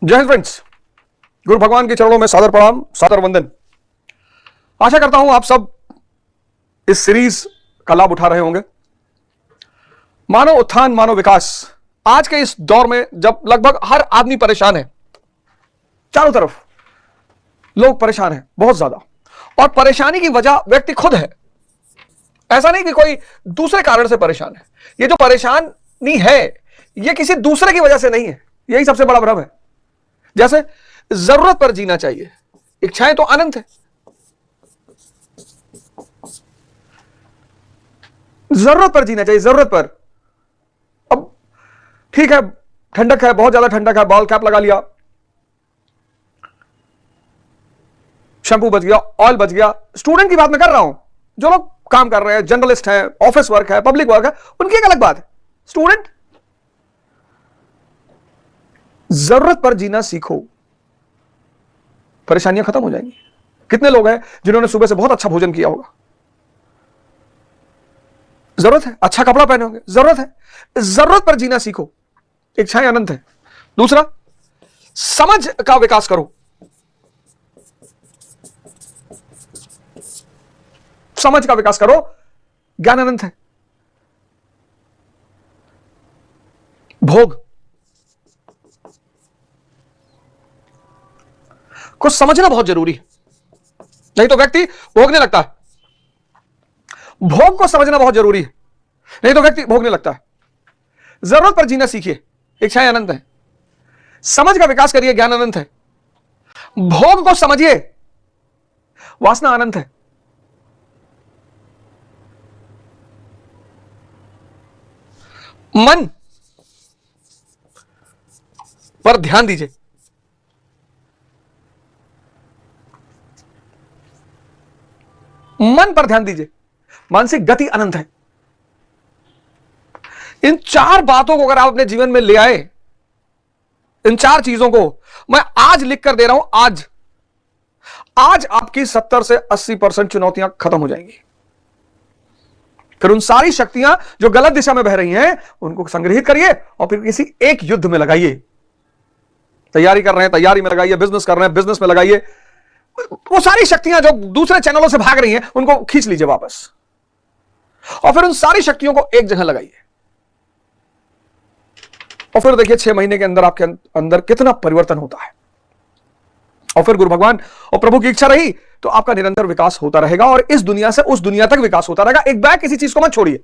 जय हिंद फ्रेंड्स, गुरु भगवान के चरणों में सादर प्रणाम, सादर वंदन। आशा करता हूं आप सब इस सीरीज का लाभ उठा रहे होंगे। मानव उत्थान, मानव विकास। आज के इस दौर में जब लगभग हर आदमी परेशान है, चारों तरफ लोग परेशान हैं बहुत ज्यादा, और परेशानी की वजह व्यक्ति खुद है। ऐसा नहीं कि कोई दूसरे कारण से परेशान है। ये जो परेशानी है ये किसी दूसरे की वजह से नहीं है। यही सबसे बड़ा भ्रम है। जैसे जरूरत पर जीना चाहिए, इच्छाएं तो अनंत है। जरूरत पर जीना चाहिए, जरूरत पर। अब ठीक है, ठंडक है, बहुत ज्यादा ठंडक है, बॉल कैप लगा लिया, शैम्पू बच गया, ऑयल बच गया। स्टूडेंट की बात मैं कर रहा हूं, जो लोग काम कर रहे हैं, जर्नलिस्ट हैं, ऑफिस वर्क है, पब्लिक वर्क है, उनकी एक अलग बात है। स्टूडेंट, जरूरत पर जीना सीखो, परेशानियां खत्म हो जाएंगी। कितने लोग हैं जिन्होंने सुबह से बहुत अच्छा भोजन किया होगा? जरूरत है, अच्छा कपड़ा पहने होंगे, जरूरत है। जरूरत पर जीना सीखो, इच्छाएं अनंत है। दूसरा, समझ का विकास करो। समझ का विकास करो, ज्ञान अनंत है। भोग को समझना बहुत जरूरी है, नहीं तो व्यक्ति भोगने लगता है। भोग को समझना बहुत जरूरी है, नहीं तो व्यक्ति भोगने लगता है। जरूरत पर जीना सीखिए, इच्छाएं अनंत है। समझ का विकास करिए, ज्ञान अनंत है। भोग को समझिए, वासना अनंत है। मन पर ध्यान दीजिए। मन पर ध्यान दीजिए, मानसिक गति अनंत है। इन चार बातों को अगर आप अपने जीवन में ले आए, इन चार चीजों को मैं आज लिख कर दे रहा हूं, आज आपकी 70 से 80% चुनौतियां खत्म हो जाएंगी। फिर उन सारी शक्तियां जो गलत दिशा में बह रही हैं उनको संग्रहित करिए और फिर किसी एक युद्ध में लगाइए। तैयारी कर रहे हैं, तैयारी में लगाइए। बिजनेस कर रहे हैं, बिजनेस में लगाइए। वो सारी शक्तियां जो दूसरे चैनलों से भाग रही हैं उनको खींच लीजिए वापस, और फिर उन सारी शक्तियों को एक जगह लगाइए। और फिर देखिए 6 महीने के अंदर आपके अंदर कितना परिवर्तन होता है। और फिर गुरु भगवान और प्रभु की इच्छा रही तो आपका निरंतर विकास होता रहेगा, और इस दुनिया से उस दुनिया तक विकास होता रहेगा। एक बैग किसी चीज को मत छोड़िए।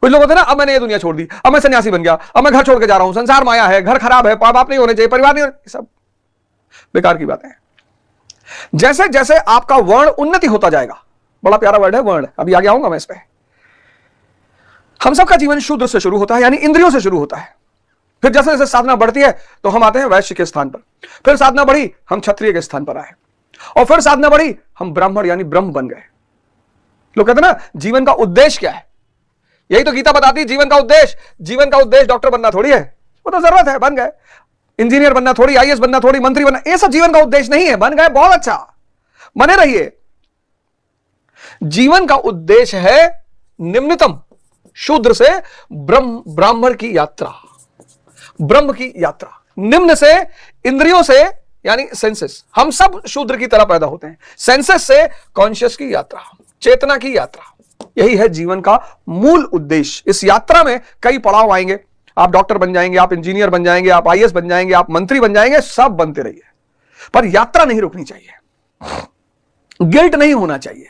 कुछ लोग होते हैं ना, अब मैंने ये दुनिया छोड़ दी, अब मैं सन्यासी बन गया, अब मैं घर छोड़ के जा रहा हूं, संसार माया है, घर खराब है, बाप नहीं होने चाहिए, परिवार नहीं होने, सब बेकार की बातें हैं। जैसे जैसे आपका वर्ण उन्नति होता जाएगा, बड़ा प्यारा वर्ड है वर्ण, अभी आगे आऊंगा मैं इस पे। हम सबका जीवन शूद्र से शुरू होता है, यानी इंद्रियों से शुरू होता है। फिर जैसे जैसे साधना बढ़ती है तो हम आते हैं वैश्य के स्थान पर। फिर साधना बढ़ी, हम क्षत्रिय के स्थान पर आए, और फिर साधना बढ़ी, हम ब्राह्मण यानी ब्रह्म बन गए। लोग कहते हैं ना, जीवन का उद्देश्य क्या है? यही तो गीता बताती है, जीवन का उद्देश्य। जीवन का उद्देश्य डॉक्टर बनना थोड़ी है, वो तो जरूरत है, बन गए। इंजीनियर बनना थोड़ी, आईएएस बनना थोड़ी, मंत्री बनना, ये सब जीवन का उद्देश्य नहीं है। बन गए, बहुत अच्छा, बने रहिए। जीवन का उद्देश्य है निम्नतम शूद्र से ब्राह्मण की यात्रा, ब्रह्म की यात्रा। निम्न से इंद्रियों से यानी सेंसेस, हम सब शूद्र की तरह पैदा होते हैं। सेंसेस से कॉन्शियस की यात्रा, चेतना की यात्रा, यही है जीवन का मूल उद्देश्य। इस यात्रा में कई पड़ाव आएंगे। आप डॉक्टर बन जाएंगे, आप इंजीनियर बन जाएंगे, आप आईएएस बन जाएंगे, आप मंत्री बन जाएंगे, सब बनते रहिए, पर यात्रा नहीं रुकनी चाहिए। गिल्ट नहीं होना चाहिए,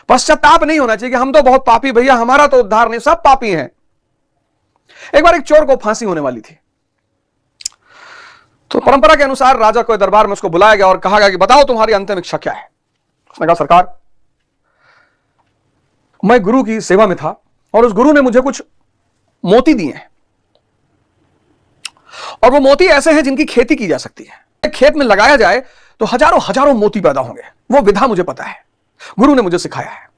पश्चाताप नहीं होना चाहिए कि हम तो बहुत पापी भैया, हमारा तो उद्धार नहीं, सब पापी हैं। एक बार एक चोर को फांसी होने वाली थी, तो परंपरा के अनुसार राजा के दरबार में उसको बुलाया गया और कहा गया कि बताओ तुम्हारी अंतिम इच्छा क्या है। उसने कहा, सरकार, मैं गुरु की सेवा में था और उस गुरु ने मुझे कुछ मोती दिए हैं, और वो मोती ऐसे हैं जिनकी खेती की जा सकती है। खेत में लगाया जाए तो हजारों हजारों मोती पैदा होंगे। वो विधा मुझे पता है, गुरु ने मुझे सिखाया है।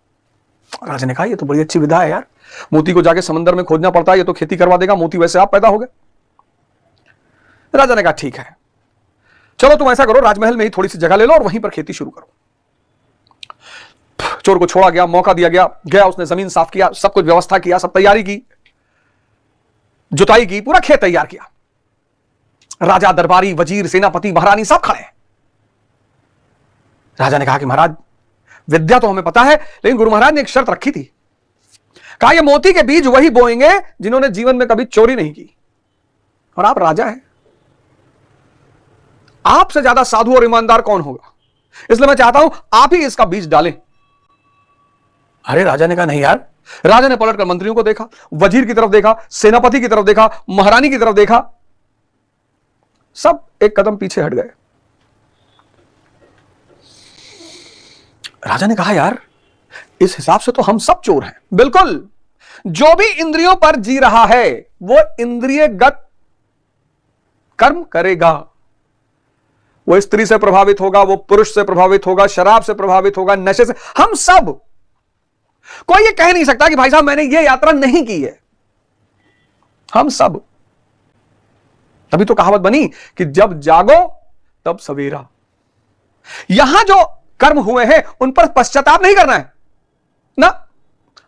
राजा ने कहा, ये तो बड़ी अच्छी विधा है यार, मोती को जाके समंदर में खोजना पड़ता है, ये तो खेती करवा देगा, मोती वैसे आप पैदा हो गए। राजा ने कहा, ठीक है, चलो तुम ऐसा करो, राजमहल में ही थोड़ी सी जगह ले लो और वहीं पर खेती शुरू करो। चोर को छोड़ा गया, मौका दिया गया, उसने जमीन साफ किया, सब कुछ व्यवस्था किया, सब तैयारी की, जुताई की, पूरा खेत तैयार किया। राजा, दरबारी, वजीर, सेनापति, महारानी सब खड़े हैं। राजा ने कहा कि महाराज, विद्या तो हमें पता है, लेकिन गुरु महाराज ने एक शर्त रखी थी। कहा ये मोती के बीज वही बोएंगे जिन्होंने जीवन में कभी चोरी नहीं की। और आप राजा हैं, आपसे ज्यादा साधु और ईमानदार कौन होगा? इसलिए मैं चाहता हूं आप ही इसका बीज डालें। अरे राजा ने कहा नहीं यार। राजा ने पलटकर मंत्रियों को देखा, वजीर की तरफ देखा, सेनापति की तरफ देखा, महारानी की तरफ देखा, सब एक कदम पीछे हट गए। राजा ने कहा यार, इस हिसाब से तो हम सब चोर हैं। बिल्कुल, जो भी इंद्रियों पर जी रहा है वो इंद्रियगत कर्म करेगा। वो स्त्री से प्रभावित होगा, वो पुरुष से प्रभावित होगा, शराब से प्रभावित होगा, नशे से, हम सब। कोई ये कह नहीं सकता कि भाई साहब मैंने ये यात्रा नहीं की है। हम सब। तभी तो कहावत बनी कि जब जागो तब सवेरा। यहां जो कर्म हुए हैं उन पर पश्चाताप नहीं करना है ना।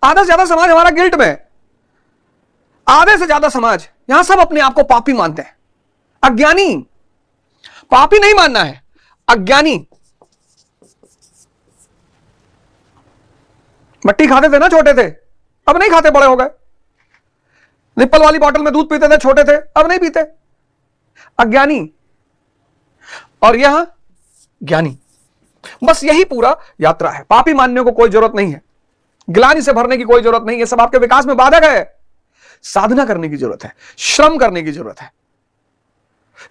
आधा से ज्यादा समाज हमारा गिल्ट में है। आधे से ज्यादा समाज यहां सब अपने आप को पापी मानते हैं। अज्ञानी, पापी नहीं मानना है, अज्ञानी। मट्टी खाते थे ना छोटे थे, अब नहीं खाते, बड़े हो गए। निप्पल वाली बोतल में दूध पीते थे छोटे थे, अब नहीं पीते। अज्ञानी। और यहां ज्ञानी। बस यही पूरा यात्रा है। पापी मानने को कोई जरूरत नहीं है, ग्लानि से भरने की कोई जरूरत नहीं है। सब आपके विकास में बाधक है। साधना करने की जरूरत है, श्रम करने की जरूरत है,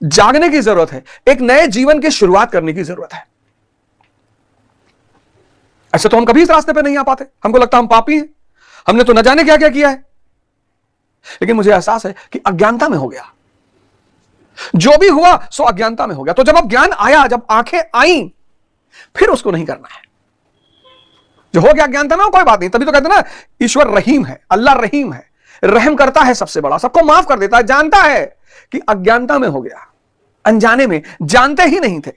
जागने की जरूरत है, एक नए जीवन की शुरुआत करने की जरूरत है। ऐसे तो हम कभी इस रास्ते पे नहीं आ पाते। हमको लगता हम पापी हैं, हमने तो न जाने क्या क्या किया है। लेकिन मुझे एहसास है कि अज्ञानता में हो गया। जो भी हुआ सो अज्ञानता में हो गया। तो जब अब ज्ञान आया, जब आंखें आई, फिर उसको नहीं करना है। जो हो गया अज्ञानता में, कोई बात नहीं। तभी तो कहते ना ईश्वर रहीम है, अल्लाह रहीम है, रहम करता है, सबसे बड़ा, सबको माफ कर देता है। जानता है कि अज्ञानता में हो गया, अनजाने में, जानते ही नहीं थे।